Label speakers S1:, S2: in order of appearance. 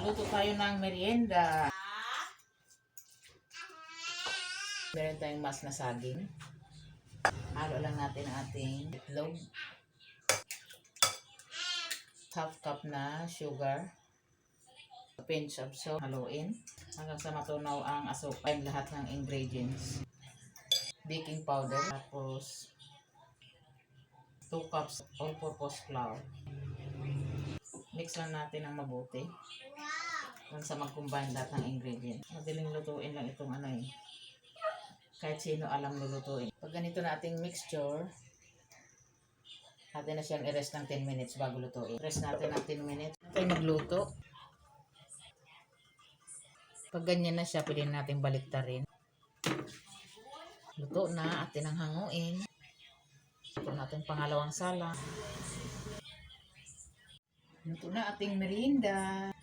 S1: Magluto tayo ng merienda. Meron tayong mas na saging. Halo lang natin ang ating itlog. Half cup na sugar. A pinch of salt. Haluin hanggang sa matunaw ang asukal. Lahat ng ingredients. Baking powder. Tapos 2 cups all-purpose flour. Mix lang natin ng mabuti. Hanggang sa mag-combine lahat ng ingredients. Madaling lutuin lang itong kahit sino alam lulutuin. Pag ganito na ating mixture, natin na siyang i-rest ng 10 minutes bago lutuin. Rest natin ng 10 minutes. Natin magluto. Pag ganyan na siya, pwede natin baliktarin. Luto na, atin ang hanguin. Ito natin pangalawang sala. Luto na ating merienda.